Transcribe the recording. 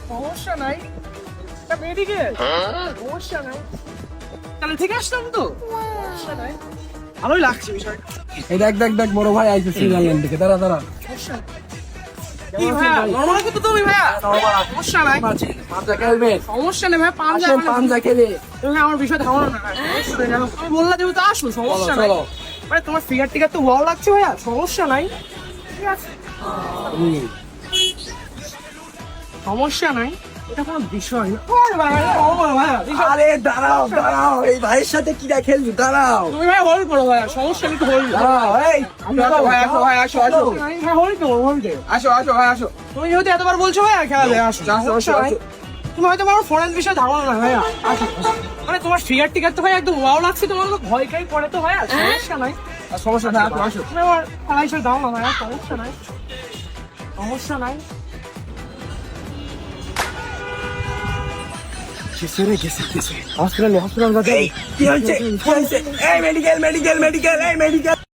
সমস্যা নাই, মেডিকেল সমস্যা নাই, তাহলে ঠিক আসলাম তো, সমস্যা নাই, ভালোই লাগছে বিষয়টা। এই দেখ দেখ দেখ বড় ভাই আইছে সুইজারল্যান্ড থেকে, দাঁড়া দাঁড়া। সমস্যা নাই। কি ভাইয়া নরমাল কিন্তু তুমি ভাইয়া, সমস্যা নাই, পাঞ্জা খেলবে? সমস্যা নেই ভাই, পাঞ্জা আসেন পাঞ্জা খেলে। তুমি আমার বিষয় ধারণা না, সমস্যা নেই, জানো তুমি বললা যেহেতু আসো, সমস্যা নাই। চলো। মানে তোমার ফিগার টিগার তো ভালো লাগছে ভাইয়া, সমস্যা নাই, ঠিক আছে, সমস্যা নাই, এটা কোনো বিষয় না। আরে ভাইয়া, ভাইয়া, বিষয়- আরে দাঁড়াও দাঁড়াও, এই ভাইয়ের সাথে কি খেলবি? দাঁড়াও তুমি ভাই হোল্ড করো ভাইয়া, সমস্যা নেই, হোল্ড দাঁড়াও। এই ভাই আসো, ভাই আসো, আসো, ভাই হোল্ড করো, হোল্ড করো, আসো আসো ভাই আসো। তুমি যেহেতু এতবার বলছো ভাইয়া, খেলা যায়, আসো সমস্যা নাই। তুমি হয়তো আমার ফোনের বিষয়ে ধারণা না ভাইয়া, আসো। মানে তোমার ফিগার টিগার তো ভাই একদম ওয়াও লাগছে, তোমার তো ভয় কাই পড়ে তো ভাইয়া, সমস্যা নাই, সমস্যা না, আসো। তুমি আমার খেলা হিসেবে দাও না ভাইয়া, সমস্যা নাই, সমস্যা নাই। হসপিটালে হসপিটাল। এই কি হয়েছে? কি হয়েছে? এই মেডিকেল মেডিকেল মেডিকেল, এই মেডিকেল।